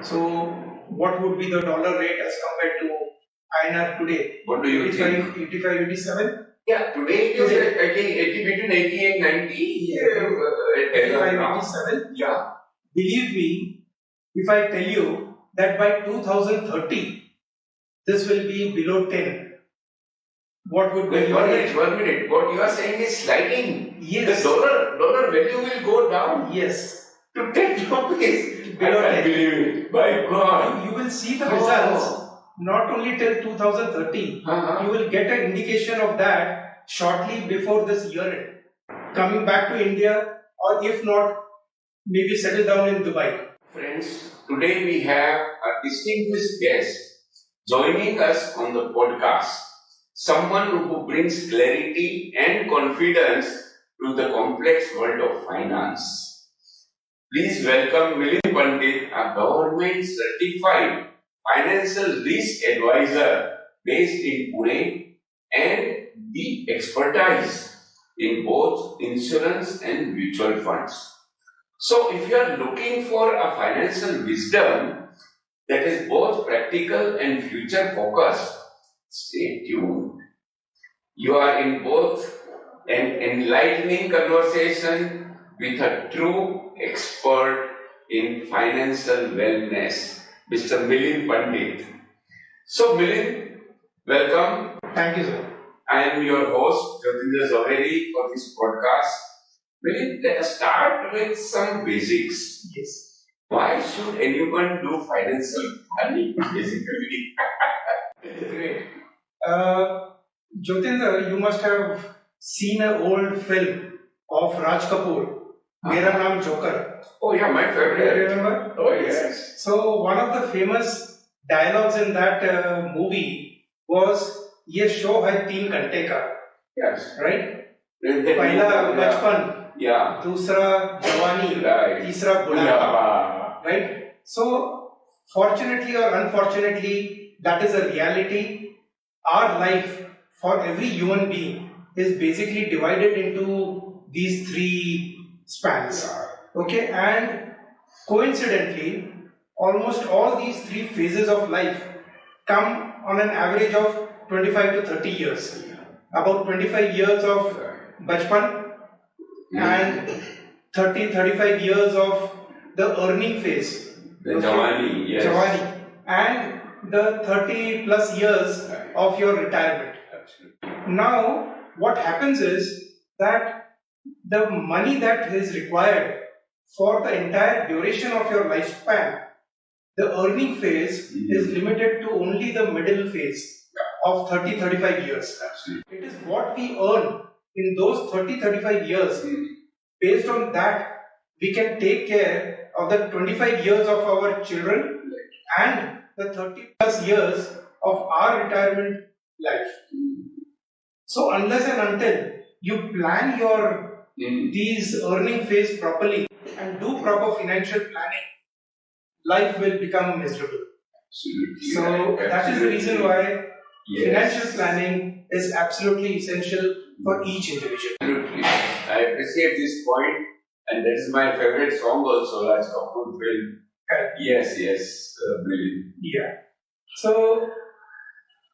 So what would be the dollar rate as compared to INR today? What do you think? 85, 87? Yeah, today it is between 80 and 90. 85, 87? Yeah. Believe me, if I tell you that by 2030, this will be below 10. What would be your rate? 1 minute. What you are saying is sliding. Yes. The dollar value will go down. Yes. To 10 rupees. Below I 10. can't believe it. My God. You will see the results not only till 2030. You will get an indication of that shortly before this year end. Coming back to India, or if not, maybe settle down in Dubai. Friends, today we have a distinguished guest joining us on the podcast. Someone who brings clarity and confidence to the complex world of finance. Please welcome Milind Pandit, a government certified financial risk advisor based in Pune and deep expertise in both insurance and mutual funds. So if you are looking for a financial wisdom that is both practical and future focused, stay tuned. You are in both an enlightening conversation with a true expert in financial wellness, Mr. Milind Pandit. So Milind, welcome. Thank you, sir. I am your host, Jyotindra Zaveri, for this podcast. Milind, let us start with some basics. Yes. Why should anyone do financial planning, basically? Great. Jyotindra, you must have seen an old film of Raj Kapoor, Mera Naam Joker. Oh yeah, my favorite. Do you remember? Oh yes. So one of the famous dialogues in that movie was, "ये show है 3 घंटे का." Yes. Right? पहला बचपन, दूसरा जवानी, तीसरा बुढ़ापा. Right? So fortunately or unfortunately, that is a reality. Our life for every human being is basically divided into these 3 spans. Okay, and coincidentally, almost all these 3 phases of life come on an average of 25 to 30 years. About 25 years of bachpan and 30-35 years of the earning phase. The Jawani, yes. Jawani. And the 30 plus years of your retirement. Absolutely. Now, what happens is that the money that is required for the entire duration of your lifespan, the earning phase is limited to only the middle phase of 30-35 years. Absolutely. It is what we earn in those 30-35 years. Based on that, we can take care of the 25 years of our children and the 30 plus years of our retirement life. So unless and until you plan your these earning phase properly and do proper financial planning, life will become miserable. Absolutely. So that is the reason why financial planning is absolutely essential for each individual. Absolutely. I appreciate this point, and that is my favorite song also, Raj Kapoor film. Yes, Milind. Yeah. So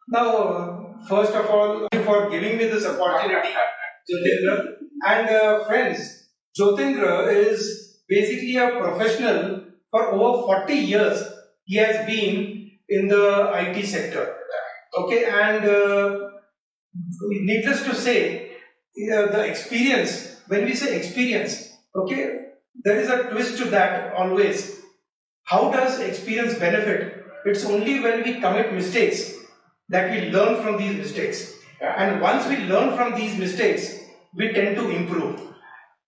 now, first of all, thank you for giving me this opportunity, Jyotindra. And friends, Jyotindra is basically a professional for over 40 years. He has been in the IT sector. Okay, and needless to say, the experience, when we say experience, okay, there is a twist to that always. How does experience benefit? It's only when we commit mistakes that we learn from these mistakes. And once we learn from these mistakes, we tend to improve.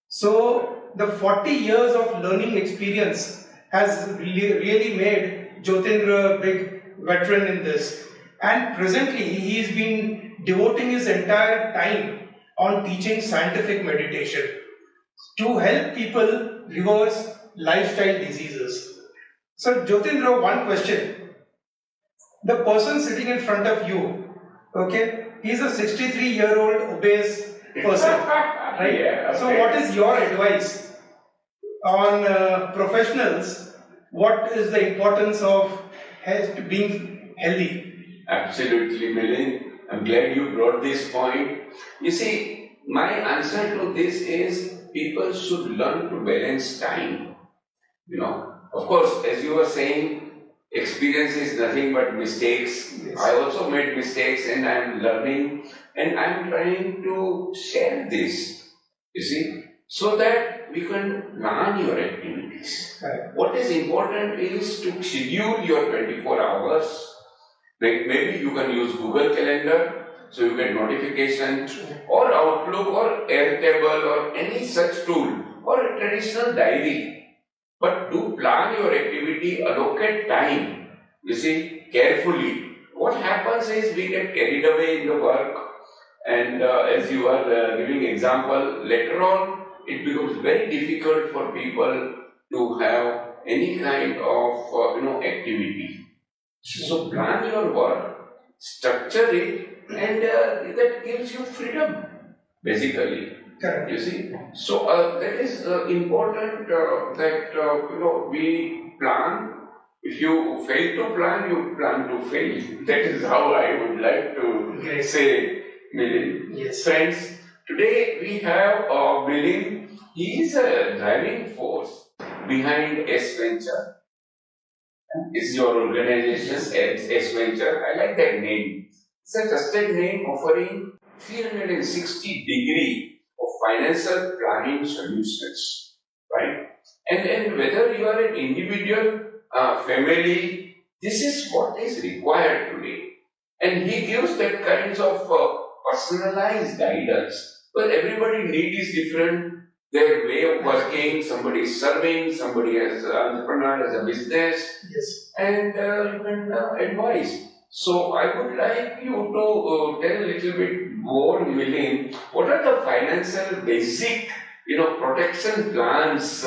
So the 40 years of learning experience has really made Jyotindra a big veteran in this. And presently, he has been devoting his entire time on teaching scientific meditation to help people reverse lifestyle diseases. So Jyotindra, one question. The person sitting in front of you, okay, he's a 63-year-old obese person, right? Yeah, okay. So what is your advice on professionals what is the importance of health, being healthy. Absolutely, Milind. I'm glad you brought this point. You see, my answer to this is people should learn to balance time. Of course, as you were saying, experience is nothing but mistakes. Yes. I also made mistakes and I'm learning and I'm trying to share this, you see, so that we can plan your activities. Right. What is important is to schedule your 24 hours. Like maybe you can use Google Calendar, so you get notification, or Outlook, or Airtable, or any such tool, or a traditional diary. But do plan your activity, allocate time, you see, carefully. What happens is we get carried away in the work, and as you are giving example, later on it becomes very difficult for people to have any kind of activity. So plan your work, structure it, and that gives you freedom, basically. Correct. You see, so that is important that we plan. If you fail to plan, you plan to fail. That is how I would like to say, Milind. Yes. Friends, today we have Milind. He is a driving force behind S Venture. It's your organization, S Venture. I like that name. It's a trusted name offering 360-degree of financial planning solutions, right? And whether you are an individual, family, this is what is required today. And he gives that kinds of personalized guidance. Well, everybody need is different. Their way of working, somebody is serving, somebody as an entrepreneur, as a business, Yes. and you can advise. So I would like you to tell a little bit more, Milind, what are the financial basic, protection plans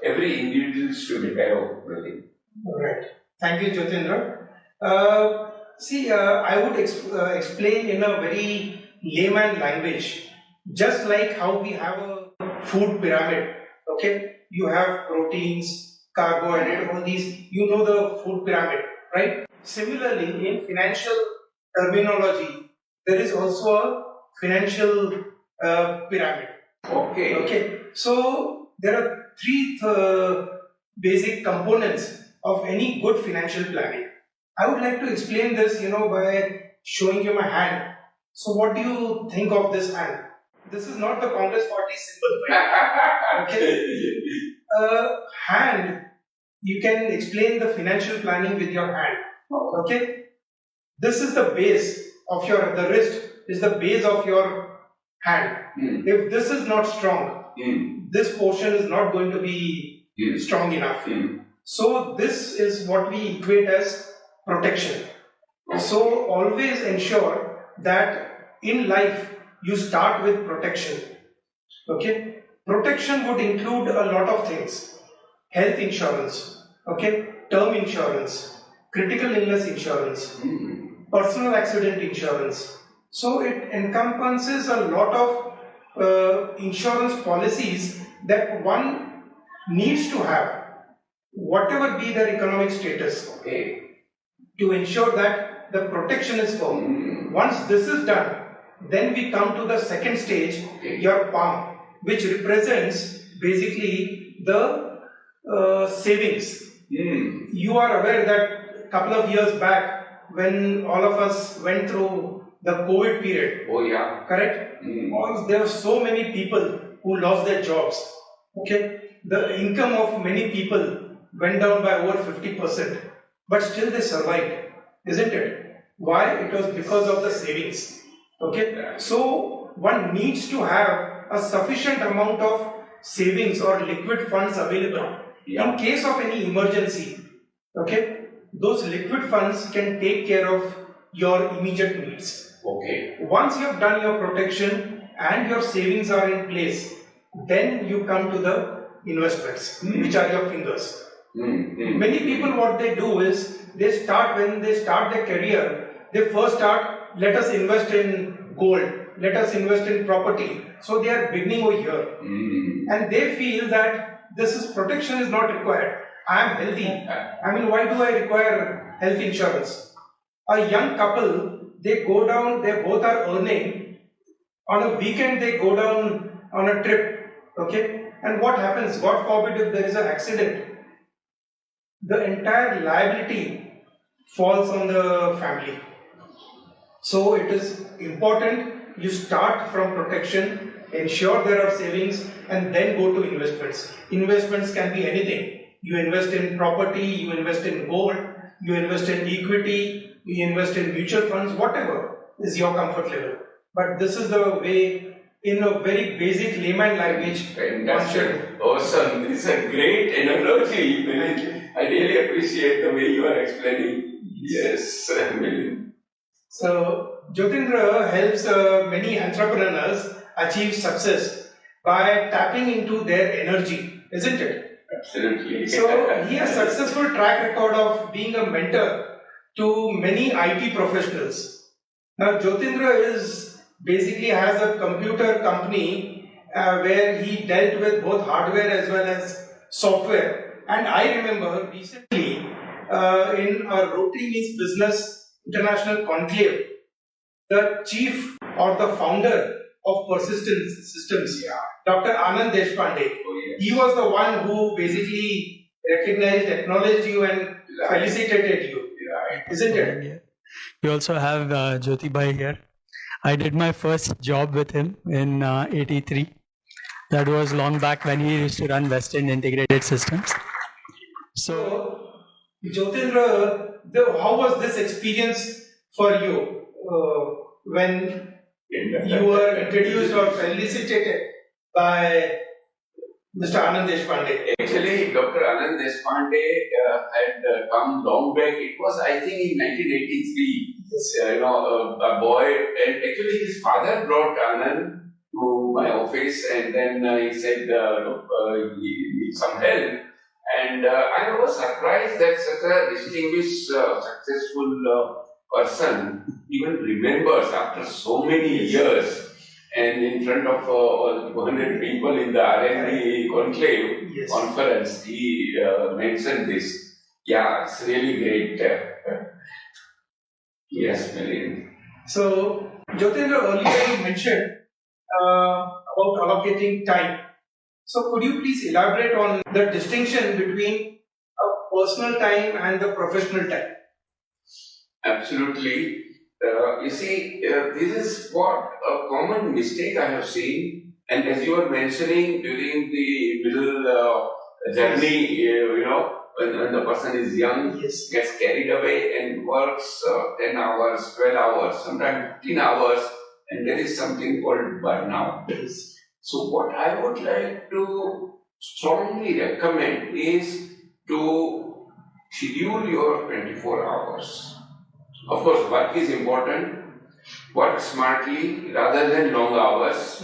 every individual should have, Milind? All right. Thank you, Jyotindra. I would explain in a very layman language, just like how we have a food pyramid. Okay, you have proteins, carbohydrate, all these. You know the food pyramid, right? Similarly, in financial terminology, there is also a financial pyramid. Okay. Okay. So there are three basic components of any good financial planning. I would like to explain this, by showing you my hand. So what do you think of this hand? This is not the Congress Party symbol, right? Okay. Hand, you can explain the financial planning with your hand. Okay. This is the base of the wrist is the base of your hand. If this is not strong, this portion is not going to be strong enough. So this is what we equate as protection. So always ensure that in life you start with protection. Okay, protection would include a lot of things: health insurance, term insurance, critical illness insurance, personal accident insurance. So it encompasses a lot of insurance policies that one needs to have, whatever be their economic status, to ensure that the protection is firm. Once this is done, then we come to the second stage, your palm, which represents basically the savings. You are aware that a couple of years back, when all of us went through the COVID period, correct? There were so many people who lost their jobs. The income of many people went down by over 50%, but still they survived, isn't it? Why? It was because of the savings. So one needs to have a sufficient amount of savings or liquid funds available in case of any emergency. Those liquid funds can take care of your immediate needs. Once you have done your protection and your savings are in place, then you come to the investments, which are your fingers. Many people, what they do is, when they start their career, they first start, let us invest in gold, let us invest in property. So they are beginning over here. And they feel that protection is not required. I am healthy. I mean, why do I require health insurance? A young couple, they go down, they both are earning. On a weekend, they go down on a trip. Okay? And what happens? God forbid if there is an accident. The entire liability falls on the family. So it is important you start from protection, ensure there are savings, and then go to investments. Investments can be anything. You invest in property, you invest in gold, you invest in equity, you invest in mutual funds, whatever is your comfort level. But this is the way, in a very basic layman language. Fantastic. Awesome. This is a great analogy, Milind. I really appreciate the way you are explaining. Yes, Milind. So, Jyotindra helps many entrepreneurs achieve success by tapping into their energy, isn't it? Absolutely. So, he has a successful track record of being a mentor to many IT professionals. Now, Jyotindra basically has a computer company where he dealt with both hardware as well as software. And I remember recently in a Rotary Means Business International Conclave, the chief or the founder of Persistence Systems, Dr. Anand Deshpande, he was the one who basically recognized, acknowledged you and felicitated you, isn't it? Yeah. We also have Jyoti Bhai here. I did my first job with him in 83. That was long back when he used to run West End Integrated Systems. So, Jyotindra, how was this experience for you when you were introduced or felicitated by Mr. Anand Deshpande? Actually, Dr. Anand Deshpande had come long back. It was, I think, in 1983. A boy, and actually his father brought Anand to my office, and then he said, look, he needs some help. And I was surprised that such a distinguished, successful person even remembers after so many years and in front of 200 people in the R&D conclave conference, he mentioned this. Yeah, it's really great. Yes, Milind. So, Jyotindra, earlier you mentioned about allocating time. So, could you please elaborate on the distinction between a personal time and the professional time? Absolutely. You see, this is what a common mistake I have seen. And as you were mentioning during the middle journey, when the person is young, gets carried away and works 10 hours, 12 hours, sometimes 15 hours, and there is something called burnout. So what I would like to strongly recommend is to schedule your 24 hours. Of course, work is important. Work smartly rather than long hours,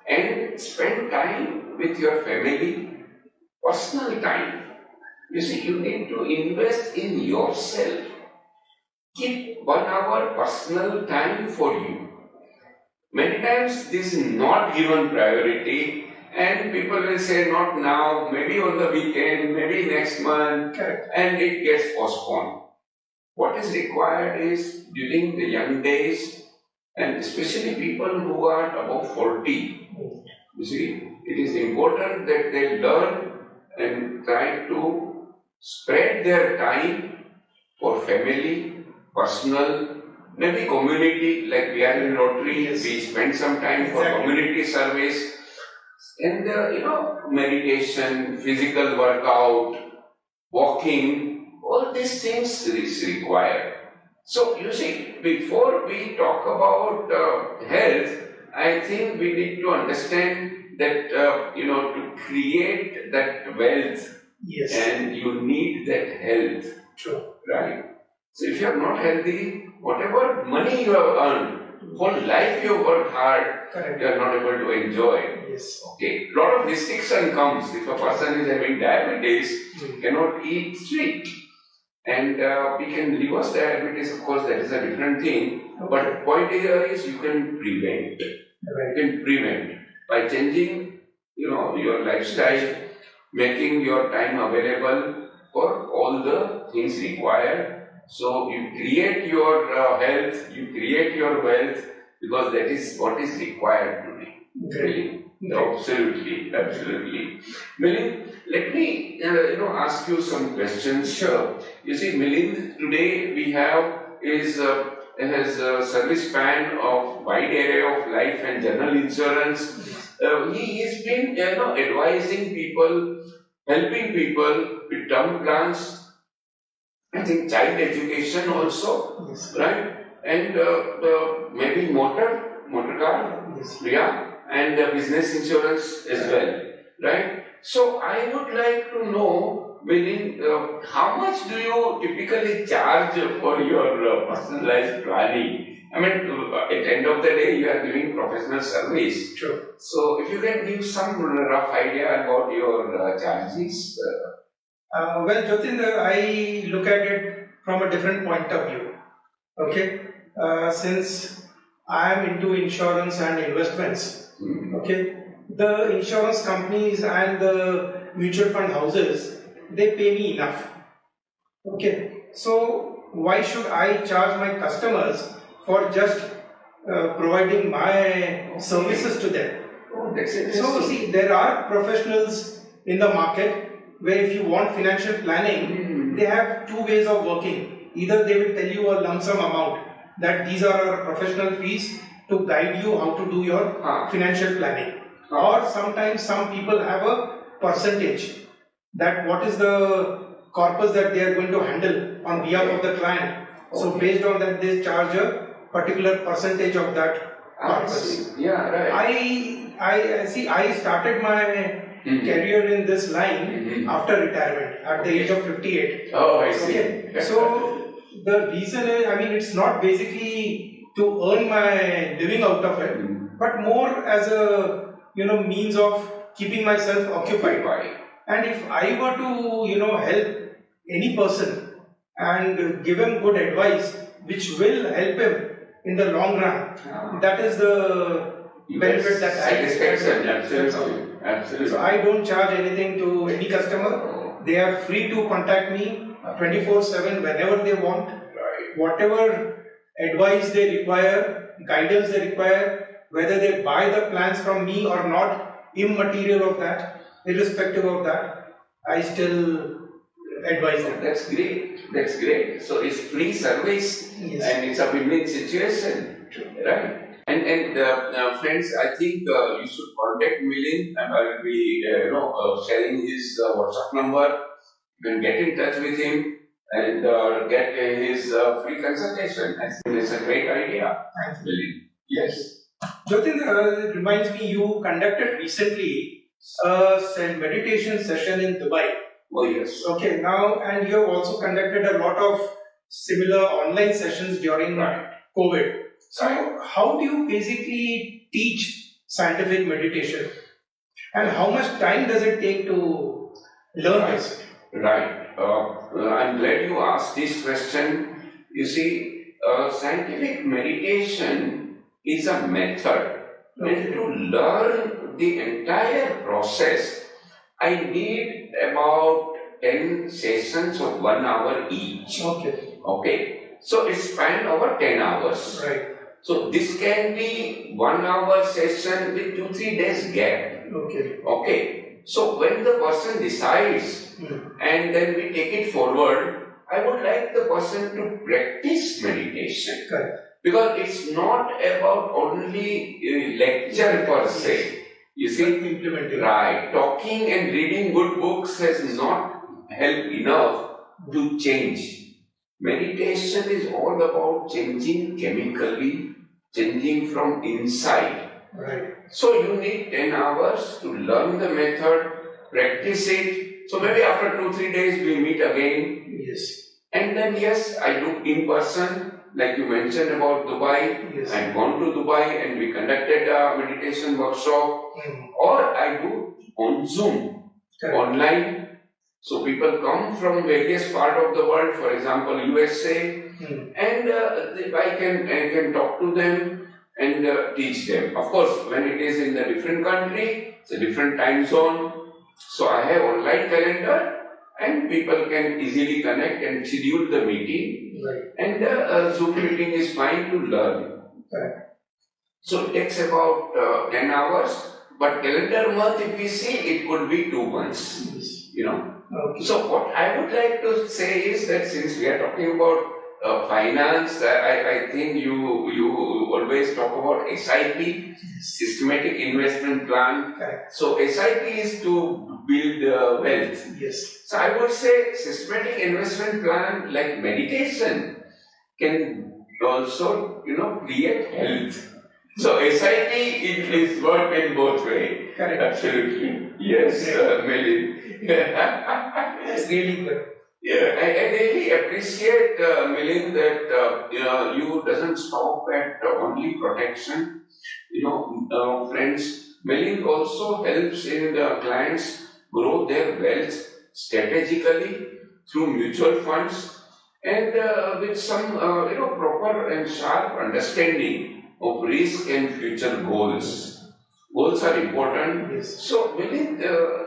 and spend time with your family, personal time. You see, you need to invest in yourself. Keep 1 hour personal time for you. Many times this is not given priority, and people will say, not now, maybe on the weekend, maybe next month, and it gets postponed. What is required is during the young days, and especially people who are above 40, you see, it is important that they learn and try to spread their time for family, personal, maybe community, like we are in Rotary, we spend some time for community service, and meditation, physical workout, walking, all these things is required. So, you see, before we talk about health, I think we need to understand that, to create that wealth, and you need that health. True. Right? So, if you are not healthy, whatever money you have earned, whole life you work hard, you are not able to enjoy. Okay. A lot of restriction comes. If a person is having diabetes, cannot eat sweet. And we can reverse diabetes, of course, that is a different thing. But point here is you can prevent. You can prevent by changing, your lifestyle, making your time available, for all the things required. So you create your health, you create your wealth, because that is what is required today. Really. Absolutely, absolutely. Milind, let me ask you some questions. Sure. You see, Milind, today we have has a service span of wide array of life and general insurance. He has been advising people, helping people with term plans. I think child education also, Yes. right? And maybe motor car, Yes. yeah, and business insurance as well, right? So I would like to know, Milind, how much do you typically charge for your personalized planning? I mean, at the end of the day, you are giving professional service. Sure. So if you can give some rough idea about your charges. Well, Jyotindra, I look at it from a different point of view. Okay, since I am into insurance and investments, okay, the insurance companies and the mutual fund houses, they pay me enough. Okay, so why should I charge my customers for just providing my services to them? Oh, that's interesting. So see, there are professionals in the market where if you want financial planning, they have two ways of working. Either they will tell you a lump sum amount that these are our professional fees to guide you how to do your financial planning. Or sometimes some people have a percentage that what is the corpus that they are going to handle on behalf of the client. So based on that they charge a particular percentage of that corpus. Yeah, right. I started my career in this line after retirement at the age of 58. Oh, I see. Okay. So the reason is, I mean, it's not basically to earn my living out of it, but more as a means of keeping myself occupied. And if I were to help any person and give him good advice, which will help him in the long run, that is the benefit that I satisfaction. Absolutely. So I don't charge anything to any customer. They are free to contact me 24/7 whenever they want. Right. Whatever advice they require, guidance they require, whether they buy the plans from me or not, immaterial of that, irrespective of that, I still advise them. That's great. That's great. So it's free service, Yes. and it's a win-win situation, right? And friends, I think you should contact Milind, and I will be sharing his WhatsApp number. You can get in touch with him and get his free consultation. I think it's a great idea. Thank you. Milind. Yes. Jyotindra, it reminds me, you conducted recently a meditation session in Dubai. Oh yes. Okay, now, and you have also conducted a lot of similar online sessions during COVID. So, how do you basically teach scientific meditation? And how much time does it take to learn this? Right. I'm glad you asked this question. You see, scientific meditation is a method. And to learn the entire process, I need about 10 sessions of 1 hour each. Okay. So it's spanned over 10 hours. Right. So this can be 1 hour session with 2-3 days gap. Okay. So when the person decides and then we take it forward, I would like the person to practice meditation. Correct. Because it's not about only lecture per se. You see, implementing. Right. Talking and reading good books has not helped enough to change. Meditation is all about changing chemically, changing from inside. Right. So you need 10 hours to learn the method, practice it. So maybe after 2-3 days we meet again. Yes. And then yes, I do in person. Like you mentioned about Dubai, Yes. I've gone to Dubai and we conducted a meditation workshop, or I do on Zoom, online. So people come from various parts of the world, for example USA, and I can talk to them and teach them. Of course, when it is in a different country, it's a different time zone. So I have online calendar and people can easily connect and schedule the meeting. Right. And the Zoom meeting is fine to learn. Correct. So it takes about 10 hours, but calendar month, if we see, it could be 2 months. You know. Okay. So what I would like to say is that since we are talking about finance, I think you always talk about SIP, systematic investment plan. Correct. So SIP is to build wealth. Yes. So I would say systematic investment plan, like meditation, can also create health. So SIP is work in both ways. Correct. Absolutely. Yes, Milind. That's really good. Yeah, I really appreciate, Milind, that you doesn't stop at only protection. Friends, Milind also helps in the clients grow their wealth strategically through mutual funds and with some proper and sharp understanding of risk and future goals. Goals are important. Yes. So, Milind,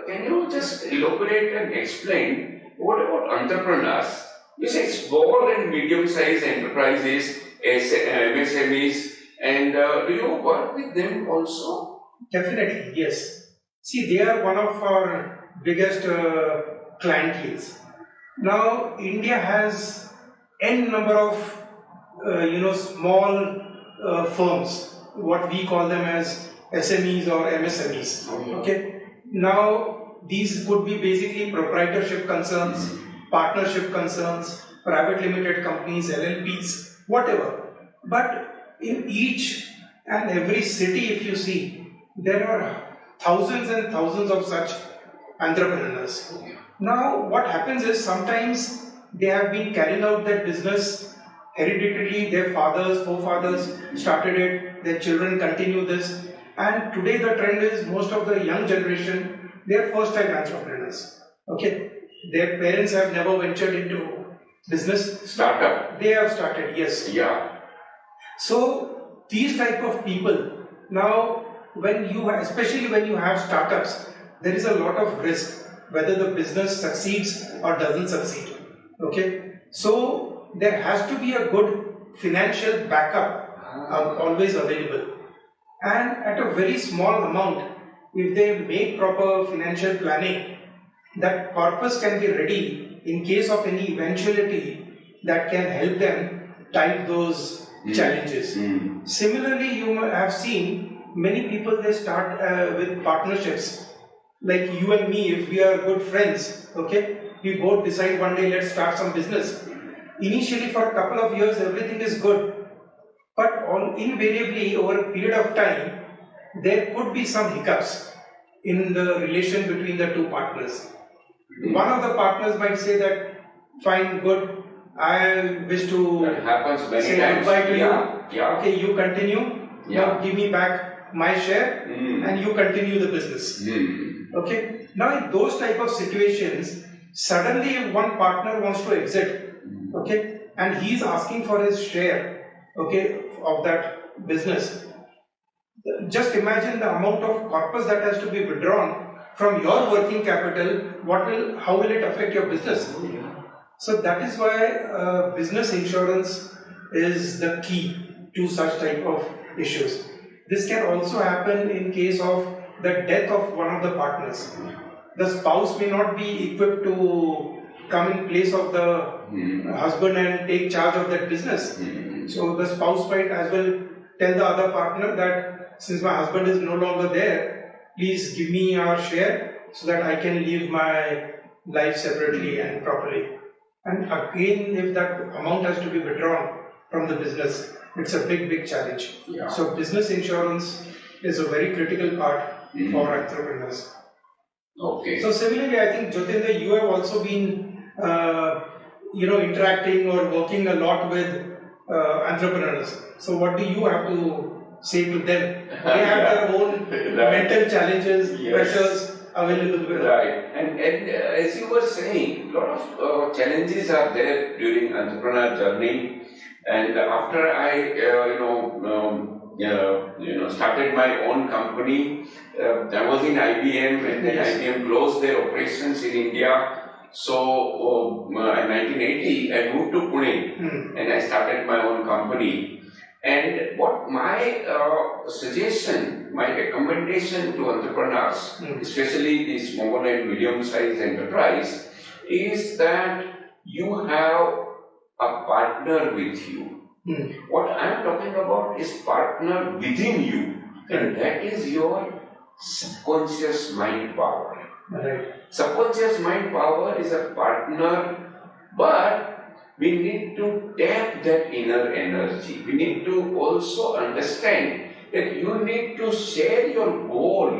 can you just elaborate and explain what about entrepreneurs? You say small and medium-sized enterprises, MSMEs, and do you work with them also? Definitely, yes. See, they are one of our biggest clienteles. Now, India has n number of small firms, what we call them as SMEs or MSMEs. Okay. Now, these would be basically proprietorship concerns, partnership concerns, private limited companies, LLPs, whatever. But in each and every city, if you see, there are thousands and thousands of such entrepreneurs. Now, what happens is sometimes they have been carrying out their business hereditarily, their fathers, forefathers started it, their children continue this. And today the trend is most of the young generation, they are first-time entrepreneurs. Okay, their parents have never ventured into business. Startup. They have started, yes. Yeah. So these type of people, now especially when you have startups, there is a lot of risk whether the business succeeds or doesn't succeed. Okay, so there has to be a good financial backup always available. And at a very small amount, if they make proper financial planning, that corpus can be ready in case of any eventuality that can help them tide those challenges. Similarly, you might have seen many people, they start with partnerships. Like you and me, if we are good friends, okay, we both decide one day, let's start some business. Initially, for a couple of years, everything is good. But invariably, over a period of time, there could be some hiccups in the relation between the two partners. One of the partners might say that, fine, good, I wish to say goodbye to you. Yeah. Okay, you continue. Now give me back my share and you continue the business. Okay. Now in those type of situations, suddenly if one partner wants to exit, okay, and he's asking for his share, okay, of that business. Just imagine the amount of corpus that has to be withdrawn from your working capital. How will it affect your business? So that is why business insurance is the key to such type of issues. This can also happen in case of the death of one of the partners. The spouse may not be equipped to come in place of the husband and take charge of that business. So the spouse might as well tell the other partner that since my husband is no longer there, please give me your share so that I can live my life separately and properly. And again, if that amount has to be withdrawn from the business, it's a big challenge. Yeah. So business insurance is a very critical part for entrepreneurs. Okay. So similarly, I think Jyotindra, you have also been interacting or working a lot with entrepreneurs. So what do you have to say to them? They have their own mental challenges, pressures available with them. Right. And as you were saying, a lot of challenges are there during entrepreneur journey. And after I started my own company, I was in IBM, and then IBM closed their operations in India. So in 1980, I moved to Pune and I started my own company. And what my suggestion, my recommendation to entrepreneurs, especially the small and medium-sized enterprise, is that you have a partner with you. What I am talking about is partner within you, and that is your subconscious mind power. Right. Subconscious mind power is a partner, but we need to tap that inner energy. We need to also understand that you need to share your goal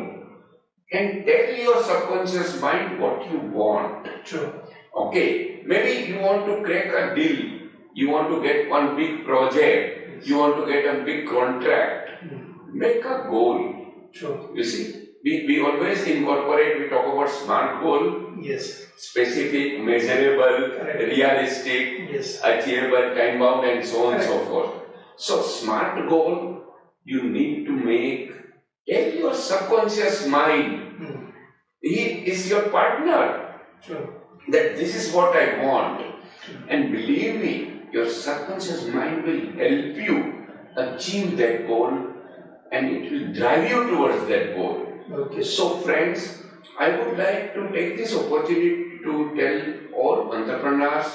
and tell your subconscious mind what you want. True. Okay, maybe you want to crack a deal, you want to get one big project, you want to get a big contract. Make a goal. True. You see, we always incorporate, we talk about SMART goal. Yes. Specific, measurable, Correct. realistic, Yes. achievable, time bound, and so on and so Correct. forth. So, SMART goal you need to make. Tell your subconscious mind, he is your partner, True. that this is what I want. And believe me, your subconscious mind will help you achieve that goal and it will drive you towards that goal. Okay. So, friends, I would like to take this opportunity to tell all entrepreneurs,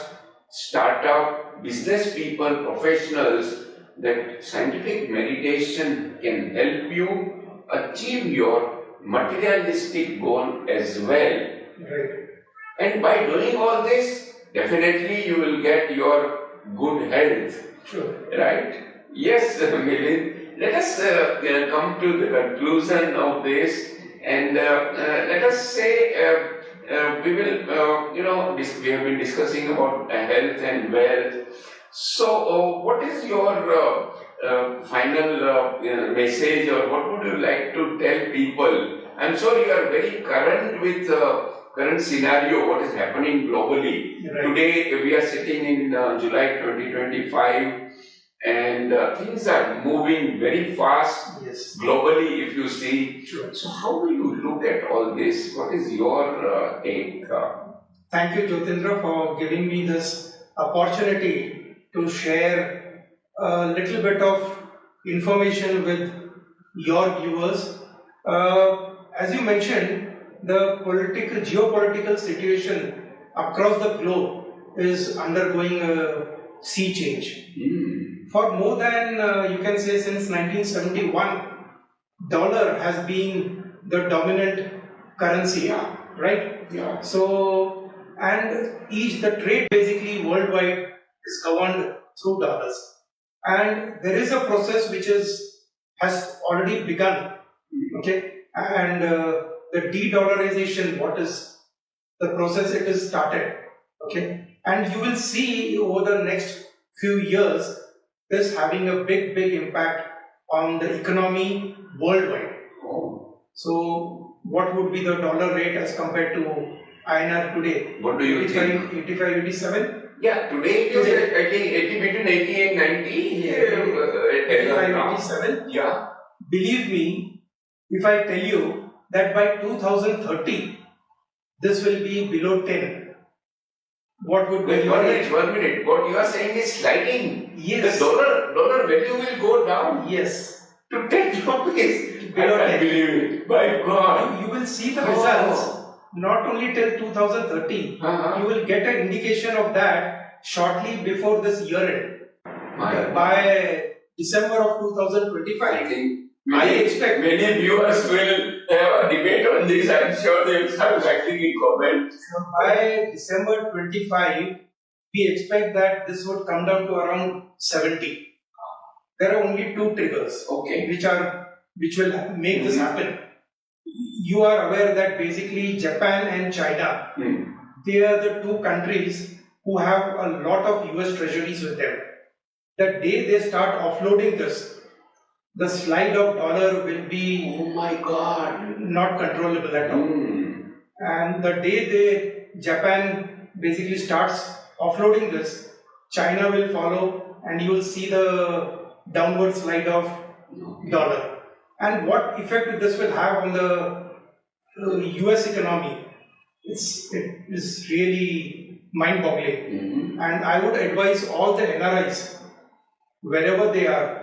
startup, business people, professionals that scientific meditation can help you achieve your materialistic goal as well. Right. And by doing all this, definitely you will get your good health. True. Right? Yes, Milind. Let us come to the conclusion of this. And let us say we will, we have been discussing about health and wealth. So, what is your final message, or what would you like to tell people? I'm sure you are very current with current scenario, what is happening globally. Right. Today, we are sitting in July 2025. And things are moving very fast Yes. globally, if you see. True. So, how do you look at all this? What is your take? Thank you, Jyotindra, for giving me this opportunity to share a little bit of information with your viewers. As you mentioned, the geopolitical situation across the globe is undergoing a sea change. For more than, you can say, since 1971, dollar has been the dominant currency, right? Yeah. So, and the trade basically worldwide is governed through dollars. And there is a process which has already begun, okay? And the de-dollarization, what is the process? It is started, okay? And you will see over the next few years, this having a big impact on the economy worldwide. So, what would be the dollar rate as compared to INR today? What do you think? 85, 87? Yeah, today it is between 80 and 90. 85, 87? Yeah. Believe me, if I tell you that by 2030, this will be below 10. What would be Wait, your 1 minute. What you are saying is sliding. Yes. The dollar value will go down Yes. to 10 rupees. I Below can't 10. believe it. My God. You will see the results not only till 2030. You will get an indication of that shortly before this year end. By December of 2025. I expect many viewers will have a debate on this. I'm sure they will start writing in comments. By December 25, we expect that this would come down to around 70. There are only two triggers, which will make this happen. You are aware that basically Japan and China, they are the two countries who have a lot of US treasuries with them. The day they start offloading this, the slide of dollar will be, oh my God, not controllable at all. And the day Japan basically starts offloading this, China will follow, and you will see the downward slide of dollar. And what effect this will have on the US economy? it is really mind-boggling. And I would advise all the NRIs, wherever they are,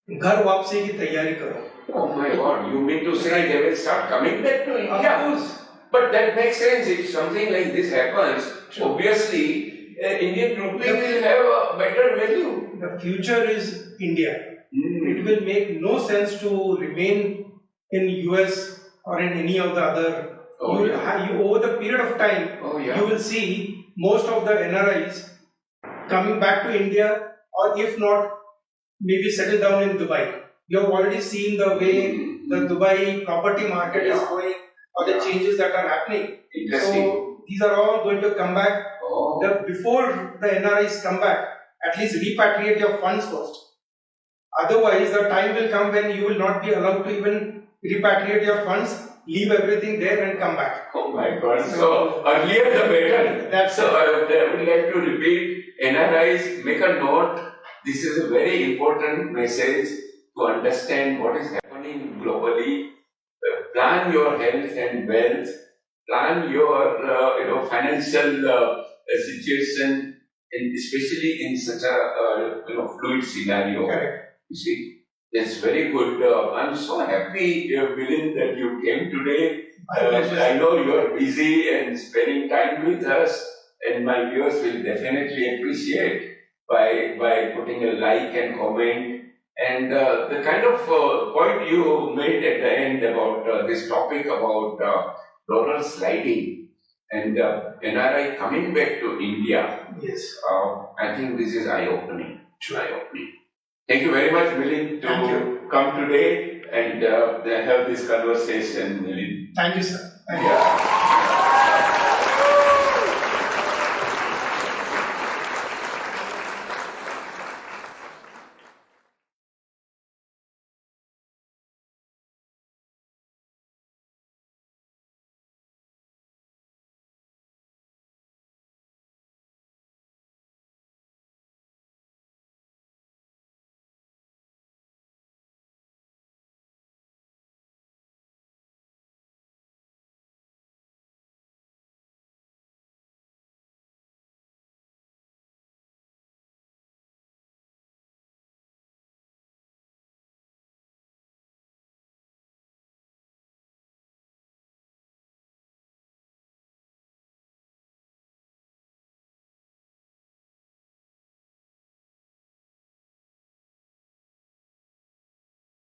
घर वापसी की तैयारी करो. Oh my God, you mean to say they will start coming back to India? Of course. But that makes sense. If something like this happens, obviously, Indian rupee will have a better value. The future is India. It will make no sense to remain in US or in any of the other. Over the period of time, you will see most of the NRIs coming back to India, or if not, maybe settle down in Dubai. You have already seen the way the Dubai property market is going, or the changes that are happening. So these are all going to come back. Before the NRIs come back, at least repatriate your funds first. Otherwise, the time will come when you will not be allowed to even repatriate your funds, leave everything there and come back. Oh my God. So earlier the better. I would like to repeat, NRIs, make a note. This is a very important message to understand what is happening globally. Plan your health and wealth. Plan your financial situation, and especially in such a fluid scenario. Correct. You see, that's very good. I'm so happy, Milind, that you came today. I know you're busy and spending time with us, and my viewers will definitely appreciate by putting a like and comment. And the kind of point you made at the end about this topic about dollar sliding and NRI coming back to India. Yes. I think this is eye-opening. Eye-opening. Thank you very much, Milind, to come today and have this conversation, Milind. Thank you, sir. Yeah.